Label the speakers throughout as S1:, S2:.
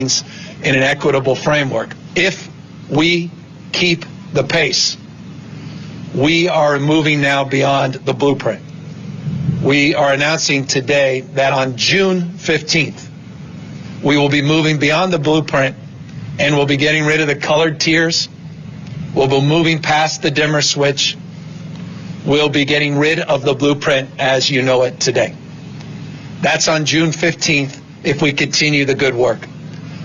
S1: in an equitable framework. If we keep the pace, we are moving now beyond the blueprint. We are announcing today that on June 15th, we will be moving beyond the blueprint and we'll be getting rid of the colored tiers. We'll be moving past the dimmer switch. We'll be getting rid of the blueprint as you know it today. That's on June 15th if we continue the good work.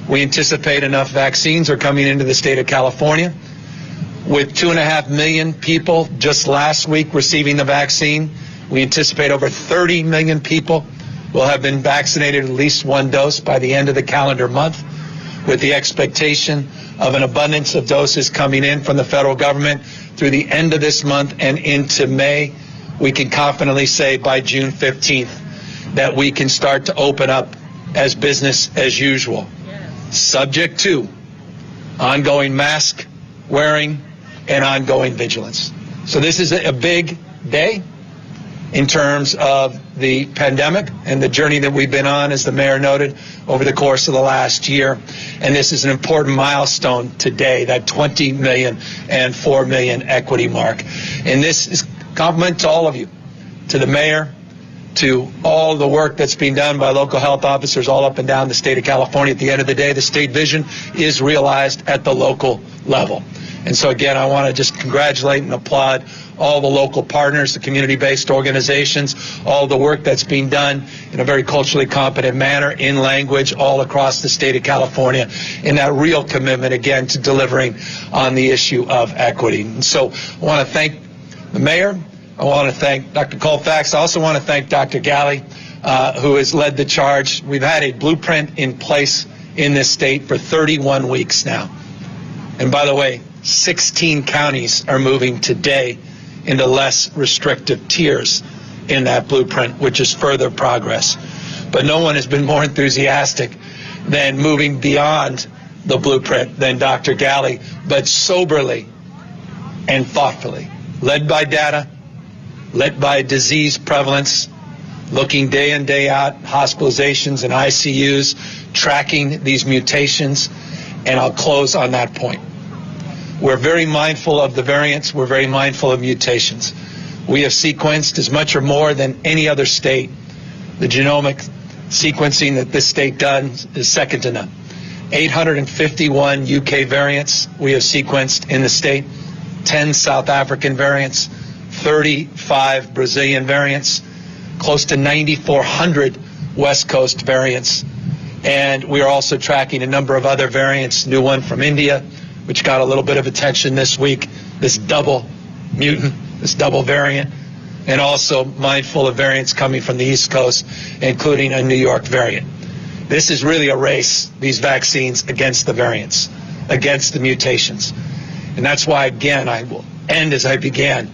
S1: We anticipate enough vaccines are coming into the state of California. With 2.5 million people just last week receiving the vaccine, we anticipate over 30 million people will have been vaccinated at least one dose by the end of the calendar month, with the expectation of an abundance of doses coming in from the federal government through the end of this month and into May. We can confidently say by June 15th that we can start to open up as business as usual, subject to ongoing mask wearing and ongoing vigilance. So this is a big day in terms of the pandemic and the journey that we've been on, as the mayor noted, over the course of the last year. And this is an important milestone today, that 20 million and 4 million equity mark. And this is a compliment to all of you, to the mayor, to all the work that's being done by local health officers all up and down the state of California. At the end of the day, the state vision is realized at the local level. And so again, I want to just congratulate and applaud all the local partners, the community-based organizations, all the work that's being done in a very culturally competent manner, in language, all across the state of California, in that real commitment, again, to delivering on the issue of equity. And so I want to thank the mayor. I want to thank Dr. Colfax. I also want to thank Dr. Galley, who has led the charge. We've had a blueprint in place in this state for 31 weeks now. And by the way, 16 counties are moving today into less restrictive tiers in that blueprint, which is further progress. But no one has been more enthusiastic than moving beyond the blueprint than Dr. Galley, but soberly and thoughtfully, led by data, led by disease prevalence, looking day in, day out, hospitalizations and ICUs, tracking these mutations, and I'll close on that point. We're very mindful of the variants. We're very mindful of mutations. We have sequenced as much or more than any other state. The genomic sequencing that this state does is second to none. 851 UK variants we have sequenced in the state, 10 South African variants, 35 Brazilian variants, close to 9,400 West Coast variants. And we are also tracking a number of other variants, new one from India, which got a little bit of attention this week, this double mutant, this double variant, and also mindful of variants coming from the East Coast, including a New York variant. This is really a race, these vaccines, against the variants, against the mutations. And that's why, again, I will end as I began.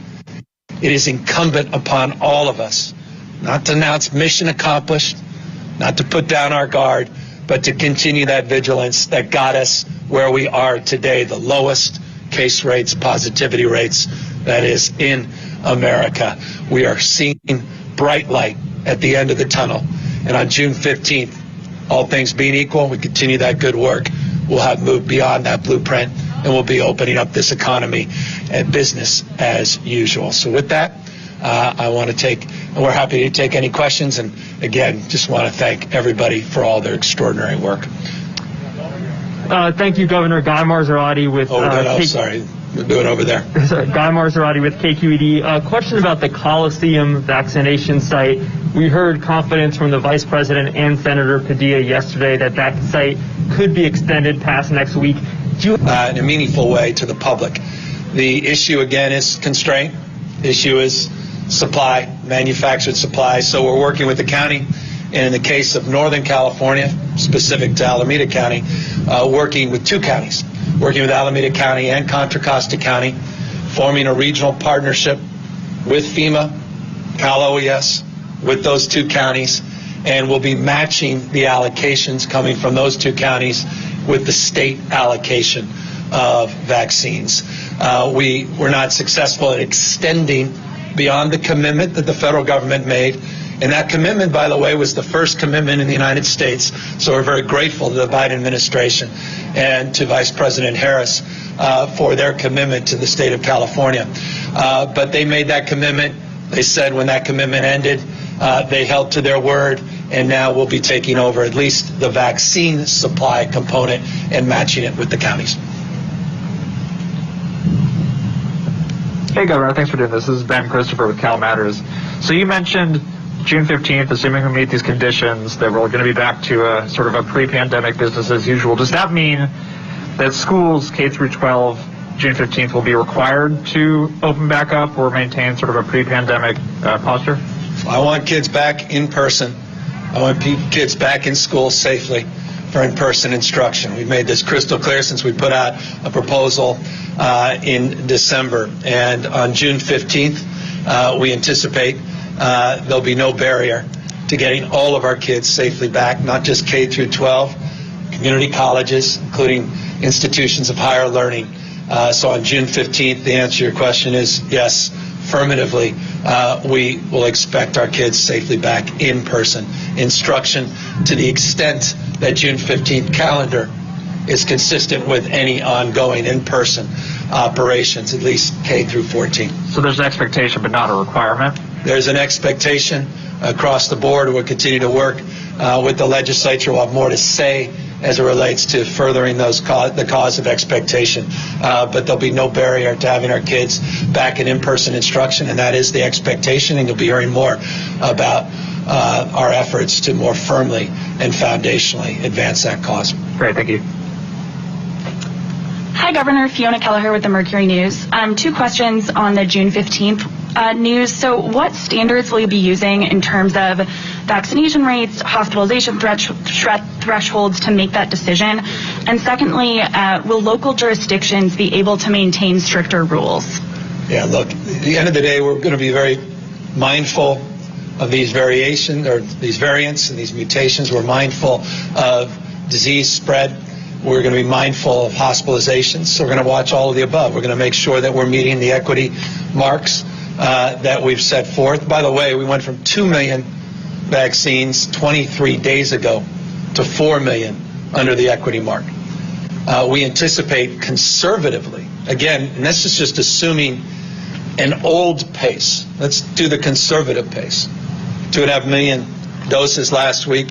S1: It is incumbent upon all of us not to announce mission accomplished, not to put down our guard, but to continue that vigilance that got us where we are today, the lowest case rates, positivity rates, that is, in America. We are seeing bright light at the end of the tunnel. And on June 15th, all things being equal, we continue that good work. We'll have moved beyond that blueprint, and we'll be opening up this economy and business as usual. So with that, we're happy to take any questions. And again, just want to thank everybody for all their extraordinary work.
S2: Thank you, Governor. Guy Marzorati with...
S1: sorry. We're doing over there.
S2: Sorry, Guy Marzorati with KQED. Question about the Coliseum vaccination site. We heard confidence from the Vice President and Senator Padilla yesterday that that site could be extended past next week.
S1: In a meaningful way to the public. The issue, again, is constraint. The issue is supply, manufactured supply. So we're working with the county. And in the case of Northern California, specific to Alameda County, working with two counties, working with Alameda County and Contra Costa County, forming a regional partnership with FEMA, Cal OES, with those two counties, and we'll be matching the allocations coming from those two counties with the state allocation of vaccines. We were not successful at extending beyond the commitment that the federal government made And that commitment, by the way, was the first commitment in the United States. So we're very grateful to the Biden administration and to Vice President Harris for their commitment to the state of California. But they made that commitment. They said when that commitment ended, they held to their word, and now we'll be taking over at least the vaccine supply component and matching it with the counties.
S3: Hey, Governor, thanks for doing this. This is Ben Christopher with Cal Matters. So you mentioned June 15th, assuming we meet these conditions, that we're going to be back to a sort of a pre-pandemic business as usual. Does that mean that schools K through 12, June 15th, will be required to open back up or maintain sort of a pre-pandemic posture?
S1: I want kids back in person. I want kids back in school safely for in-person instruction. We've made this crystal clear since we put out a proposal in December. And on June 15th, we anticipate there'll be no barrier to getting all of our kids safely back, not just K through 12, community colleges, including institutions of higher learning. So on June 15th, the answer to your question is yes, affirmatively, we will expect our kids safely back in person instruction to the extent that June 15th calendar is consistent with any ongoing in-person operations, at least K through 14.
S3: So there's an expectation but not a requirement?
S1: There's an expectation across the board. We'll continue to work with the legislature. We'll have more to say as it relates to furthering the cause of expectation. But there'll be no barrier to having our kids back in-person instruction, and that is the expectation, and you'll be hearing more about our efforts to more firmly and foundationally advance that cause.
S3: Great, thank you.
S4: Hi, Governor. Fiona Kelleher with the Mercury News. 2 questions on the June 15th news. So what standards will you be using in terms of vaccination rates, hospitalization thresholds to make that decision? And secondly, will local jurisdictions be able to maintain stricter rules?
S1: Yeah, look, at the end of the day, we're going to be very mindful of these variations or these variants and these mutations. We're mindful of disease spread. We're going to be mindful of hospitalizations. So we're going to watch all of the above. We're going to make sure that we're meeting the equity marks that we've set forth. By the way, we went from 2 million vaccines 23 days ago to 4 million under the equity mark. We anticipate conservatively, again, and this is just assuming an old pace. Let's do the conservative pace. 2.5 million doses last week.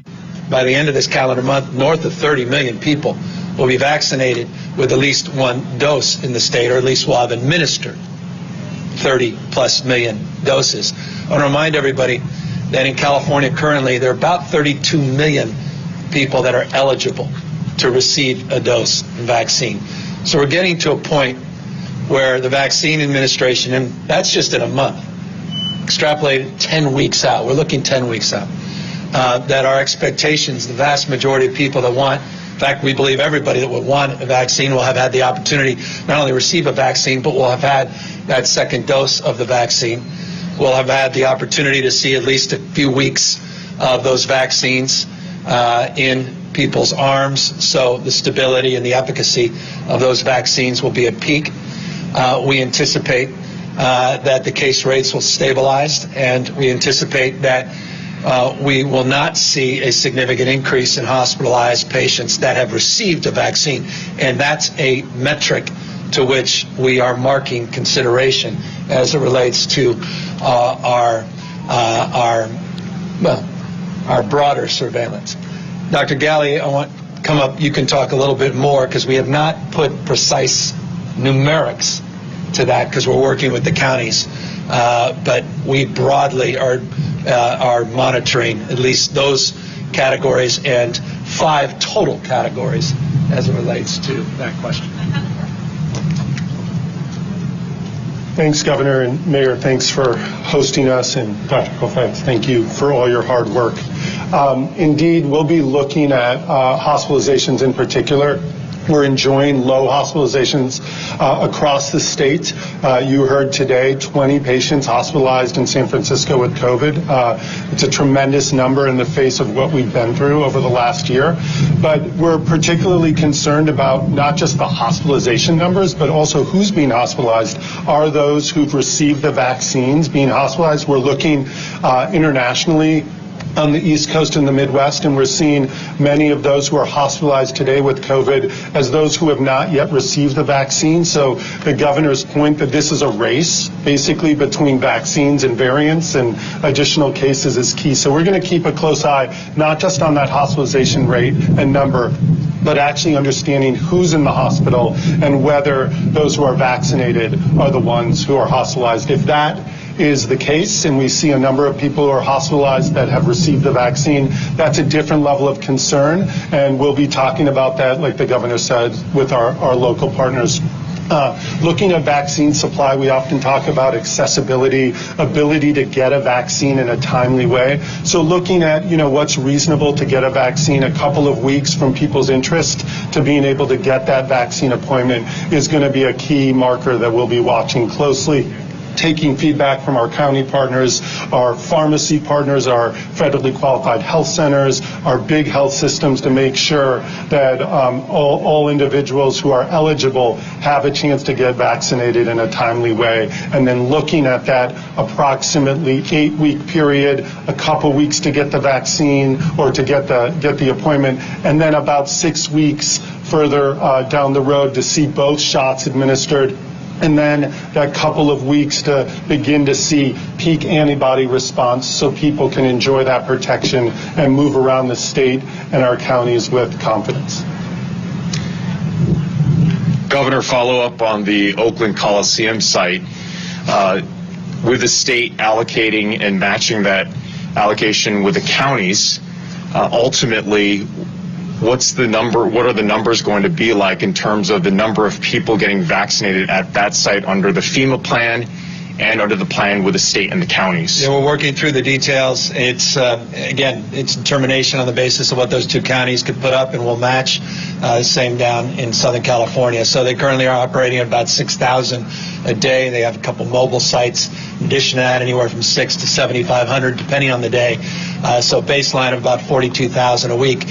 S1: By the end of this calendar month, north of 30 million people will be vaccinated with at least 1 dose in the state, or at least will have administered 30+ million doses. I want to remind everybody that in California currently there are about 32 million people that are eligible to receive a dose of vaccine. So we're getting to a point where the vaccine administration, and that's just in a month, extrapolated 10 weeks out, we're looking 10 weeks out, that our expectations, the vast majority of people that want, in fact, we believe everybody that would want a vaccine will have had the opportunity not only receive a vaccine, but will have had that second dose of the vaccine. We'll have had the opportunity to see at least a few weeks of those vaccines in people's arms. So the stability and the efficacy of those vaccines will be at peak. We anticipate that the case rates will stabilize, and we anticipate that we will not see a significant increase in hospitalized patients that have received a vaccine. And that's a metric to which we are marking consideration as it relates to our broader surveillance. Dr. Galley, I want to come up. You can talk a little bit more because we have not put precise numerics to that because we're working with the counties. But we broadly are monitoring at least those categories and 5 total categories as it relates to that question.
S5: Thanks, Governor, and Mayor, thanks for hosting us, and Dr. Kofetz, thank you for all your hard work. Indeed, we'll be looking at hospitalizations in particular We're enjoying low hospitalizations across the state. You heard today 20 patients hospitalized in San Francisco with COVID. It's a tremendous number in the face of what we've been through over the last year. But we're particularly concerned about not just the hospitalization numbers, but also who's being hospitalized. Are those who've received the vaccines being hospitalized? We're looking internationally on the East Coast and the Midwest, and we're seeing many of those who are hospitalized today with COVID as those who have not yet received the vaccine. So the governor's point that this is a race, basically, between vaccines and variants and additional cases is key. So we're going to keep a close eye, not just on that hospitalization rate and number, but actually understanding who's in the hospital and whether those who are vaccinated are the ones who are hospitalized. If that is the case, and we see a number of people who are hospitalized that have received the vaccine, that's a different level of concern, and we'll be talking about that, like the governor said, with our local partners. Looking at vaccine supply, we often talk about accessibility, ability to get a vaccine in a timely way. So looking at, what's reasonable to get a vaccine, a couple of weeks from people's interest to being able to get that vaccine appointment is going to be a key marker that we'll be watching closely. Taking feedback from our county partners, our pharmacy partners, our federally qualified health centers, our big health systems to make sure that all individuals who are eligible have a chance to get vaccinated in a timely way. And then looking at that approximately 8-week period, a couple weeks to get the vaccine or to get the appointment, and then about 6 weeks further down the road to see both shots administered. And then that couple of weeks to begin to see peak antibody response so people can enjoy that protection and move around the state and our counties with confidence.
S6: Governor, follow up on the Oakland Coliseum site. With the state allocating and matching that allocation with the counties, ultimately, what are the numbers going to be like in terms of the number of people getting vaccinated at that site under the FEMA plan and under the plan with the state and the counties?
S1: Yeah, we're working through the details. It's, again, it's determination on the basis of what those two counties could put up, and we'll match the same down in Southern California. So they currently are operating at about 6,000 a day. They have a couple mobile sites. In addition to that, anywhere from 6,000 to 7,500, depending on the day. So baseline of about 42,000 a week.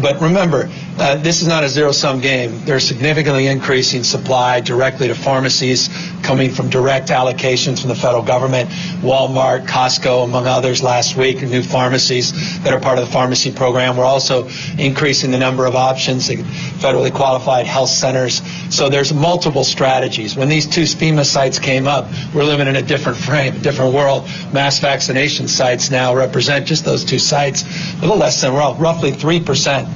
S1: But remember, this is not a zero-sum game. They're significantly increasing supply directly to pharmacies coming from direct allocations from the federal government, Walmart, Costco, among others last week, new pharmacies that are part of the pharmacy program. We're also increasing the number of options in federally qualified health centers. So there's multiple strategies. When these two FEMA sites came up, we're living in a different frame, a different world. Mass vaccination sites now represent just those two sites, a little less than roughly 3%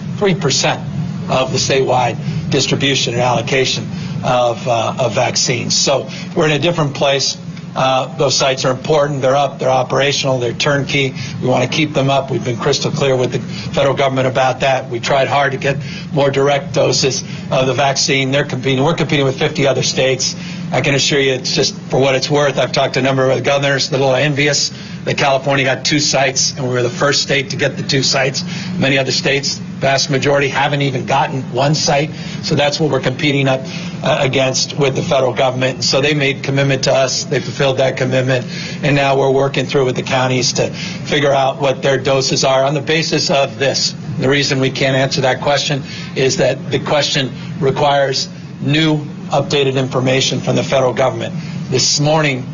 S1: of the statewide distribution and allocation of vaccines. So we're in a different place. Those sites are important. They're up. They're operational. They're turnkey. We want to keep them up. We've been crystal clear with the federal government about that. We tried hard to get more direct doses of the vaccine. They're competing. We're competing with 50 other states. I can assure you, it's just for what it's worth. I've talked to a number of governors, a little envious that California got 2 sites, and we were the first state to get the 2 sites. Many other states, vast majority, haven't even gotten 1 site. So that's what we're competing up against with the federal government. So they made commitment to us. They fulfilled that commitment. And now we're working through with the counties to figure out what their doses are on the basis of this. The reason we can't answer that question is that the question requires new updated information from the federal government. This morning,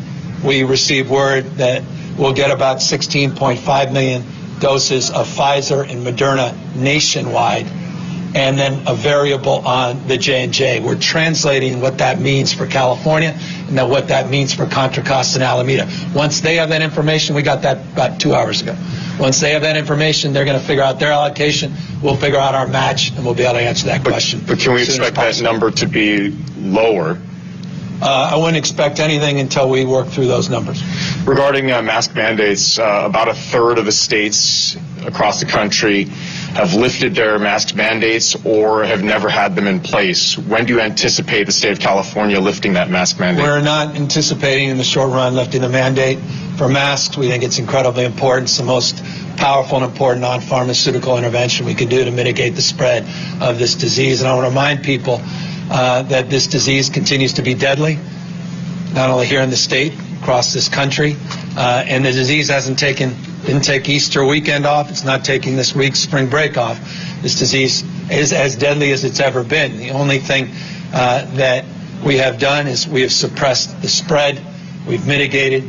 S1: we received word that we'll get about 16.5 million doses of Pfizer and Moderna nationwide, and then a variable on the J&J. We're translating what that means for California and then what that means for Contra Costa and Alameda. Once they have that information, we got that about 2 hours ago. Once they have that information, they're going to figure out their allocation. We'll figure out our match, and we'll be able to answer that question.
S6: But can we expect that number to be lower?
S1: I wouldn't expect anything until we work through those numbers.
S6: Regarding mask mandates, about a third of the states across the country have lifted their mask mandates or have never had them in place. When do you anticipate the state of California lifting that mask mandate?
S1: We're not anticipating in the short run lifting the mandate for masks. We think it's incredibly important. It's the most powerful and important non-pharmaceutical intervention we can do to mitigate the spread of this disease. And I want to remind people that this disease continues to be deadly, not only here in the state, across this country. And the disease didn't take Easter weekend off. It's not taking this week's spring break off. This disease is as deadly as it's ever been. The only thing that we have done is we have suppressed the spread. We've mitigated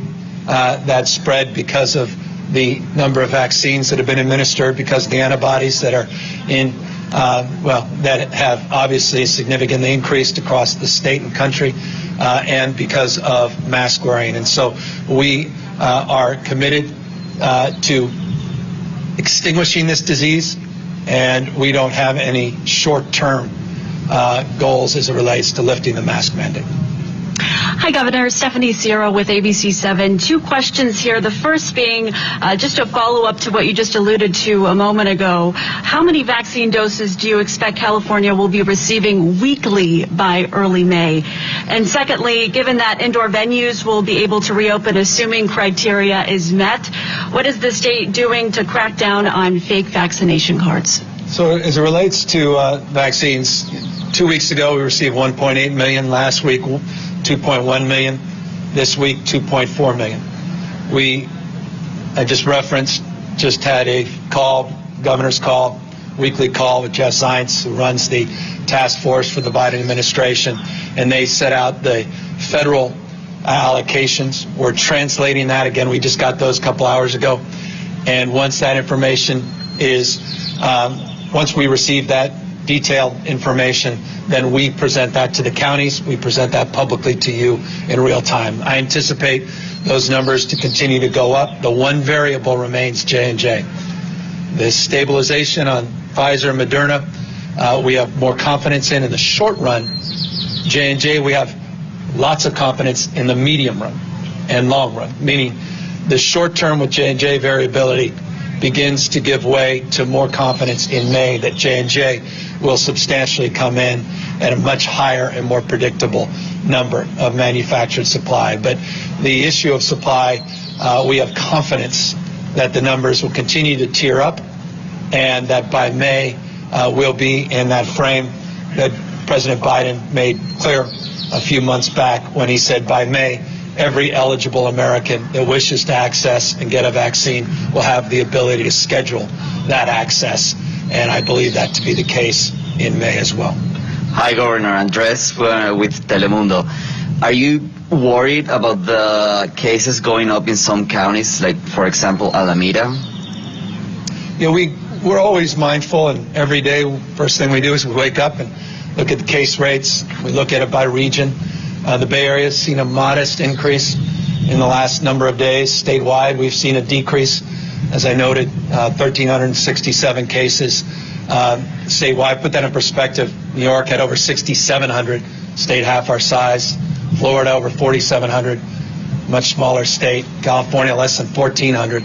S1: that spread because of the number of vaccines that have been administered, because of the antibodies that are that have obviously significantly increased across the state and country, and because of mask wearing. And so we are committed to extinguishing this disease, and we don't have any short-term goals as it relates to lifting the mask mandate.
S7: Hi, Governor. Stephanie Sierra with ABC7. Two questions here. The first being just a follow-up to what you just alluded to a moment ago. How many vaccine doses do you expect California will be receiving weekly by early May? And secondly, given that indoor venues will be able to reopen assuming criteria is met, what is the state doing to crack down on fake vaccination cards?
S1: So as it relates to vaccines, 2 weeks ago we received 1.8 million. Last week, 2.1 million. This week, 2.4 million. I just referenced, just had a call, governor's call, weekly call with Jeff Zients, who runs the task force for the Biden administration, and they set out the federal allocations. We're translating that. Again, we just got those a couple hours ago. And once that information is, once we receive that detailed information, then we present that to the counties. We present that publicly to you in real time. I anticipate those numbers to continue to go up. The one variable remains J&J. The stabilization on Pfizer and Moderna, we have more confidence in the short run. J&J, we have lots of confidence in the medium run and long run, meaning the short term with J&J variability begins to give way to more confidence in May that J&J will substantially come in at a much higher and more predictable number of manufactured supply. But the issue of supply, we have confidence that the numbers will continue to tier up, and that by May we'll be in that frame that President Biden made clear a few months back when he said by May every eligible American that wishes to access and get a vaccine will have the ability to schedule that access. And I believe that to be the case in May as well.
S8: Hi, Governor. Andres with Telemundo. Are you worried about the cases going up in some counties, like, for example, Alameda?
S1: Yeah, we're always mindful, and every day, first thing we do is we wake up and look at the case rates. We look at it by region. The Bay Area has seen a modest increase in the last number of days. Statewide, we've seen a decrease. As I noted, 1,367 cases statewide. Put that in perspective, New York had over 6,700, state half our size. Florida over 4,700, much smaller state. California less than 1,400.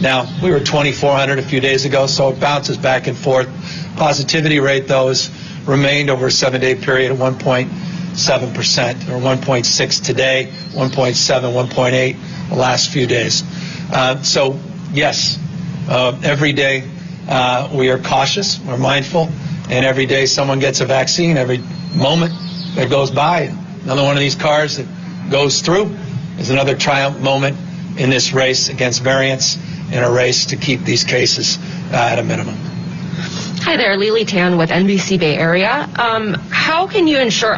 S1: Now, we were 2,400 a few days ago, so it bounces back and forth. Positivity rate, though, has remained over a 7-day period at 1.7% or 1.6 today, 1.7, 1.8 the last few days. So, yes, every day we are cautious, we're mindful, and every day someone gets a vaccine, every moment that goes by, another one of these cars that goes through is another triumph moment in this race against variants, in a race to keep these cases at a minimum.
S9: Hi there, Lily Tan with NBC Bay Area. How can you ensure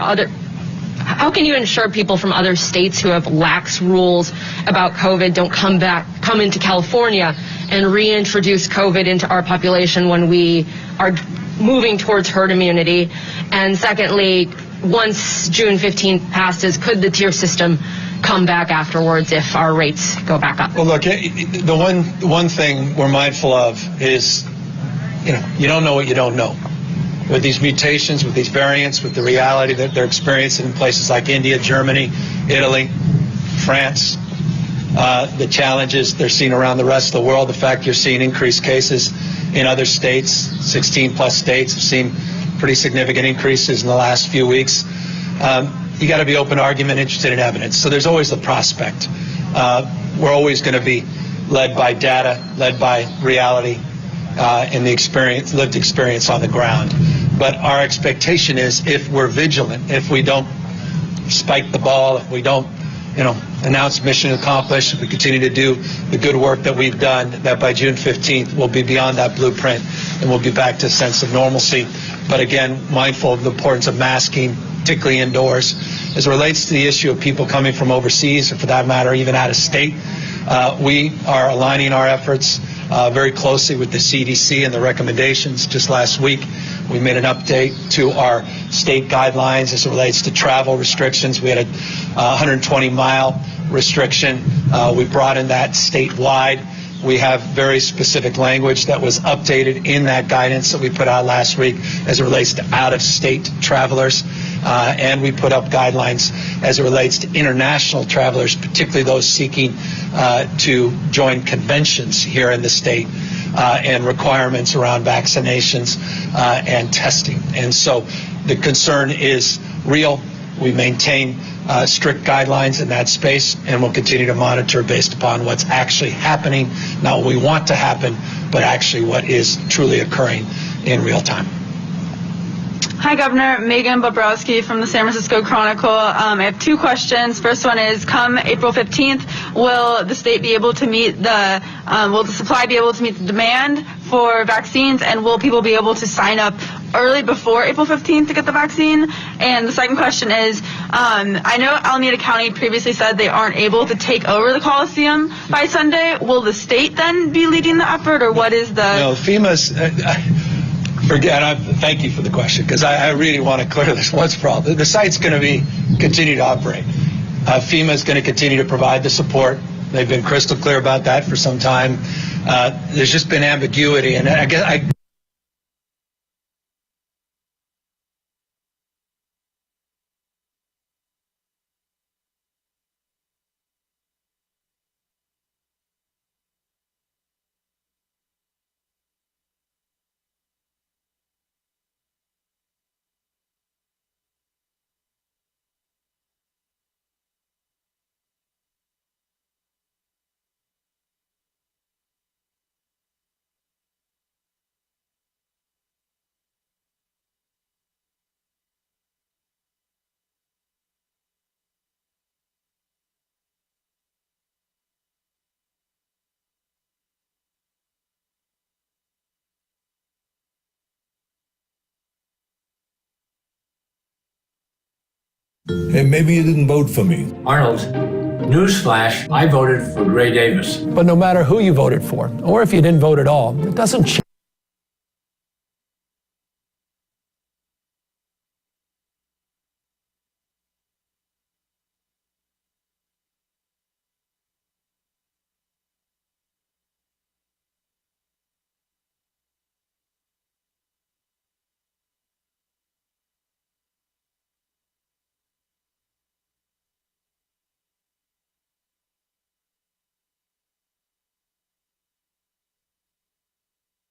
S9: people from other states who have lax rules about COVID don't come into California and reintroduce COVID into our population when we are moving towards herd immunity? And secondly, once June 15th passes, could the tier system come back afterwards if our rates go back up?
S1: Well, look, the one thing we're mindful of is, you don't know what you don't know. With these mutations, with these variants, with the reality that they're experiencing in places like India, Germany, Italy, France, the challenges they're seeing around the rest of the world, the fact you're seeing increased cases in other states, 16 plus states have seen pretty significant increases in the last few weeks. You got to be open to argument, interested in evidence. So there's always the prospect. We're always going to be led by data, led by reality, and the experience, lived experience on the ground. But our expectation is, if we're vigilant, if we don't spike the ball, if we don't, announce mission accomplished, if we continue to do the good work that we've done, that by June 15th we'll be beyond that blueprint and we'll be back to a sense of normalcy. But again, mindful of the importance of masking, particularly indoors. As it relates to the issue of people coming from overseas, or for that matter, even out of state, we are aligning our efforts very closely with the CDC and the recommendations. Just last week, we made an update to our state guidelines as it relates to travel restrictions. We had a 120-mile restriction. We broadened that statewide. We have very specific language that was updated in that guidance that we put out last week as it relates to out-of-state travelers. And we put up guidelines as it relates to international travelers, particularly those seeking to join conventions here in the state, and requirements around vaccinations and testing. And so the concern is real. We maintain strict guidelines in that space, and we'll continue to monitor based upon what's actually happening, not what we want to happen, but actually what is truly occurring in real time.
S10: Hi, Governor. Megan Bobrowski from the San Francisco Chronicle. I have two questions. First one is, come April 15th, will the state be able to meet will the supply be able to meet the demand for vaccines, and will people be able to sign up early before April 15th to get the vaccine? And the second question is, I know Alameda County previously said they aren't able to take over the Coliseum by Sunday. Will the state then be leading the effort, or what is the...
S1: No, FEMA's... Thank you for the question, because I really want to clear this once for all. The site's going to continue to operate. FEMA is going to continue to provide the support. They've been crystal clear about that for some time. There's just been ambiguity, and I guess
S11: And maybe you didn't vote for me.
S12: Arnold, newsflash, I voted for Gray Davis.
S13: But no matter who you voted for, or if you didn't vote at all, it doesn't change.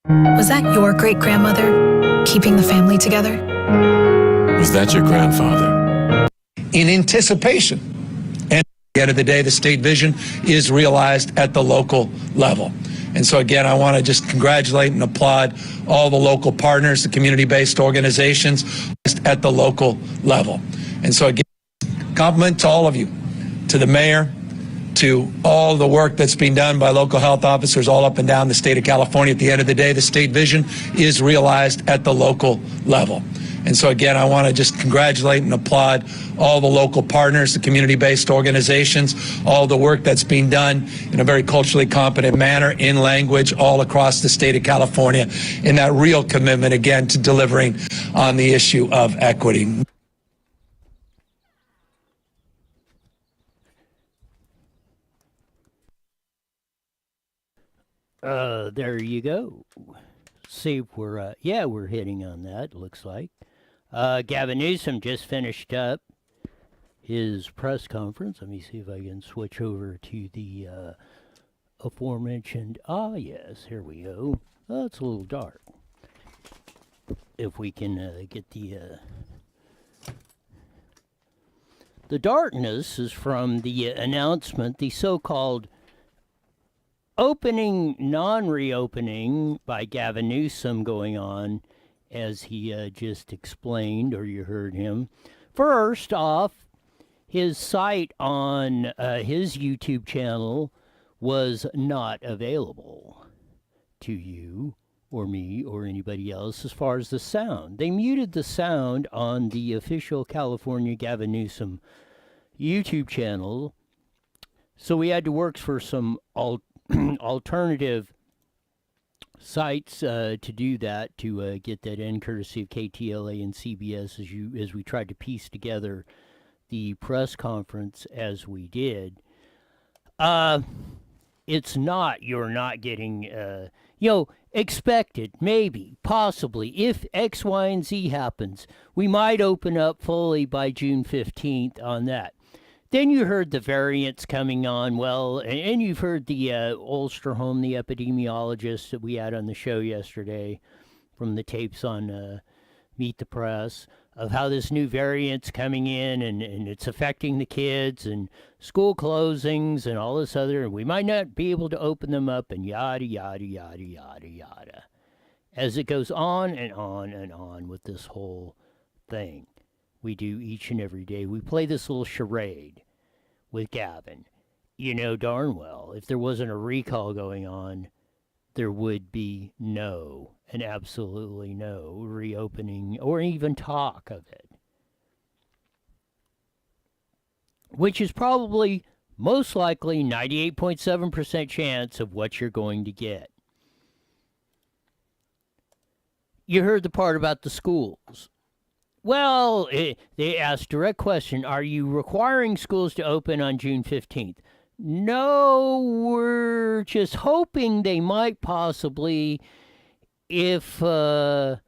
S14: Was that your great-grandmother keeping the family together?
S11: Was that your grandfather?
S1: in anticipation. And at the end of the day, the state vision is realized at the local level. And so again, I want to just congratulate and applaud all the local partners, the community-based organizations at the local level. And so again, compliment to all of you, to the mayor, to all the work that's being done by local health officers all up and down the state of California. At the end of the day, the state vision is realized at the local level. And so again, I want to just congratulate and applaud all the local partners, the community-based organizations, all the work that's being done in a very culturally competent manner in language all across the state of California, in that real commitment, again, to delivering on the issue of equity.
S15: There you go. See if we're, yeah, we're hitting on that, looks like. Gavin Newsom just finished up his press conference. Let me see if I can switch over to the aforementioned, yes, here we go. Oh, it's a little dark. If we can get the darkness is from the announcement, the so-called opening, non-reopening by Gavin Newsom going on, as he just explained, or you heard him. First off, his site on his YouTube channel was not available to you or me or anybody else as far as the sound. They muted the sound on the official California Gavin Newsom YouTube channel, so we had to work for some alternative sites to do that, to get that in, courtesy of KTLA and CBS, as we tried to piece together the press conference as we did. It's not, you're not getting, expected, maybe, possibly, if X, Y, and Z happens, we might open up fully by June 15th on that. Then you heard the variants coming on, well, and you've heard the Olsterholm, the epidemiologist that we had on the show yesterday from the tapes on Meet the Press, of how this new variant's coming in and it's affecting the kids and school closings and all this other, and we might not be able to open them up and yada, yada, yada, yada, yada. As it goes on and on and on with this whole thing we do each and every day. We play this little charade with Gavin. You know darn well, if there wasn't a recall going on, there would be no, and absolutely no, reopening or even talk of it. Which is probably, most likely, 98.7% chance of what you're going to get. You heard the part about the schools. Well, they asked direct question, are you requiring schools to open on June 15th? No, we're just hoping they might possibly, if the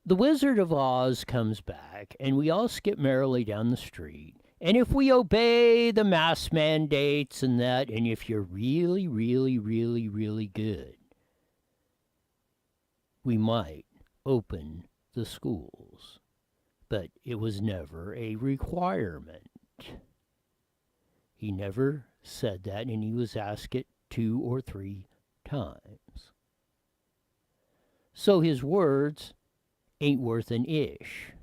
S15: Wizard of Oz comes back and we all skip merrily down the street, and if we obey the mask mandates and that, and if you're really, really, really, really good, we might open the schools. But it was never a requirement. He never said that, and he was asked it 2 or 3 times. So his words ain't worth an ish.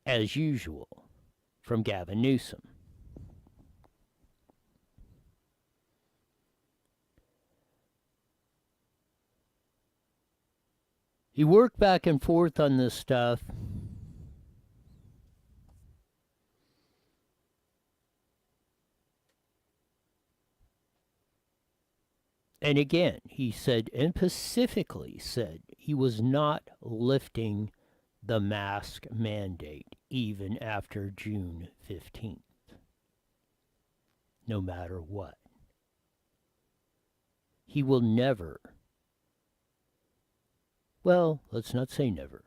S15: As usual, from Gavin Newsom. He worked back and forth on this stuff. And again, he said, and specifically said, he was not lifting the mask mandate even after June 15th. No matter what. He will never, well, let's not say never,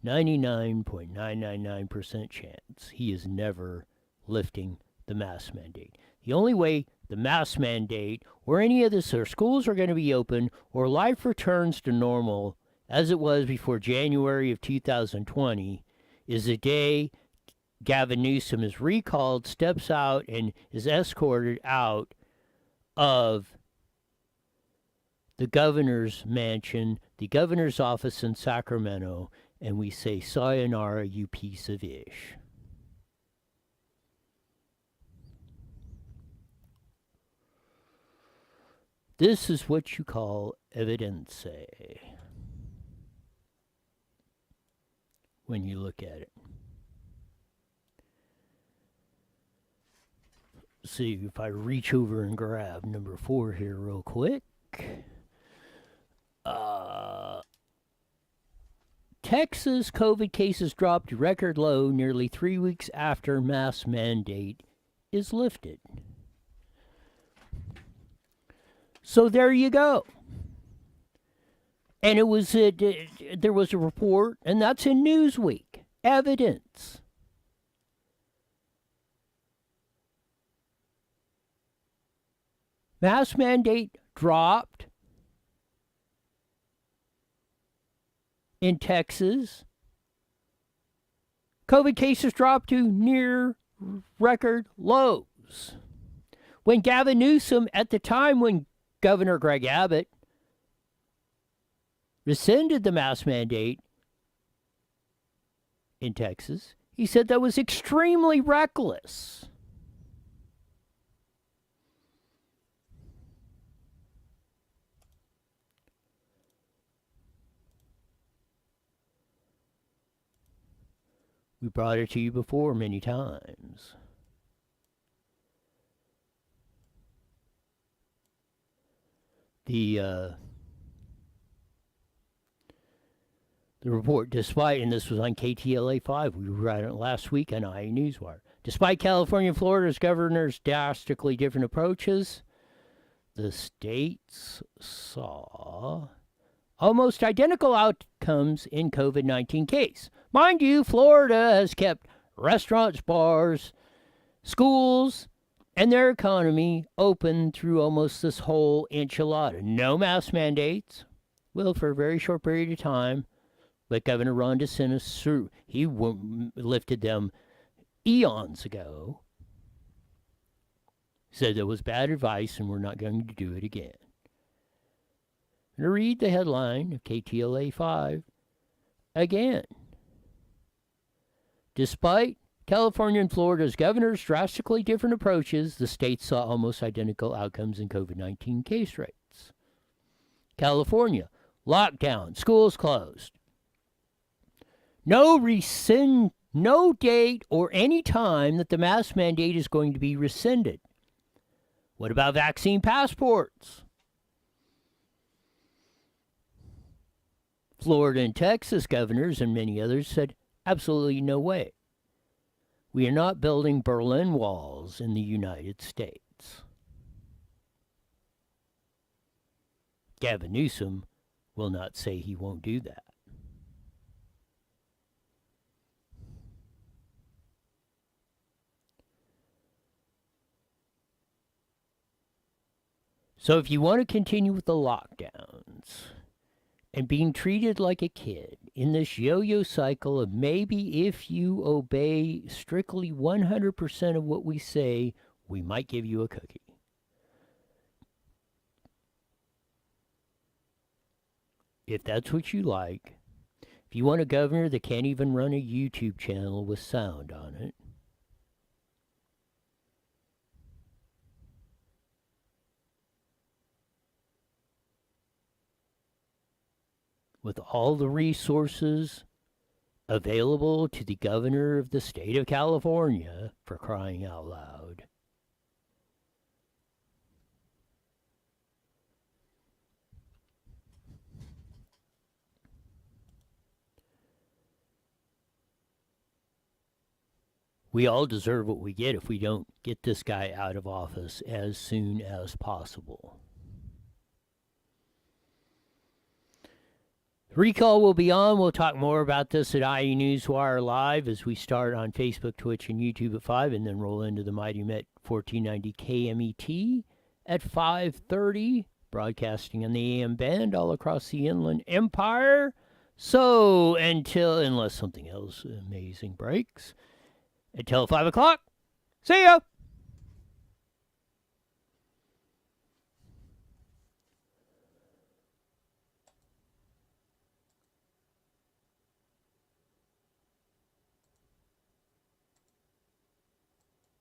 S15: 99.999% chance he is never lifting the mask mandate. The only way the mask mandate or any of this, or schools are going to be open, or life returns to normal as it was before January of 2020, is the day Gavin Newsom is recalled, steps out, and is escorted out of the governor's mansion, the governor's office in Sacramento, and we say, sayonara, you piece of ish. This is what you call evidence when you look at it. See if I reach over and grab number 4 here real quick. Texas COVID cases dropped to record low nearly 3 weeks after mask mandate is lifted. So there you go. And it was there was a report, and that's in Newsweek. Evidence. Mask mandate dropped in Texas. COVID cases dropped to near record lows. when Gavin Newsom, at the time when Governor Greg Abbott rescinded the mask mandate in Texas, he said that was extremely reckless. We brought it to you before many times. The report, despite, and this was on KTLA 5, we were on it last week on IE Newswire. Despite California and Florida's governors' drastically different approaches, the states saw almost identical outcomes in COVID-19 case. Mind you, Florida has kept restaurants, bars, schools, and their economy open through almost this whole enchilada. No mask mandates. Well, for a very short period of time. But Governor Ron DeSantis, he lifted them eons ago. Said it was bad advice and we're not going to do it again. I'm going to read the headline of KTLA 5 again. Despite California and Florida's governors' drastically different approaches, the states saw almost identical outcomes in COVID-19 case rates. California, lockdown, schools closed. No date or any time that the mask mandate is going to be rescinded. What about vaccine passports? Florida and Texas governors and many others said, absolutely no way. We are not building Berlin walls in the United States. Gavin Newsom will not say he won't do that. So if you want to continue with the lockdowns and being treated like a kid in this yo-yo cycle of maybe if you obey strictly 100% of what we say, we might give you a cookie. If that's what you like, if you want a governor that can't even run a YouTube channel with sound on it, with all the resources available to the governor of the state of California, for crying out loud. We all deserve what we get if we don't get this guy out of office as soon as possible. Recall will be on. We'll talk more about this at IE Newswire Live as we start on Facebook, Twitch, and YouTube at 5, and then roll into the Mighty Met 1490 KMET at 5:30, broadcasting on the AM band all across the Inland Empire. So unless something else amazing breaks, until 5 o'clock, see ya!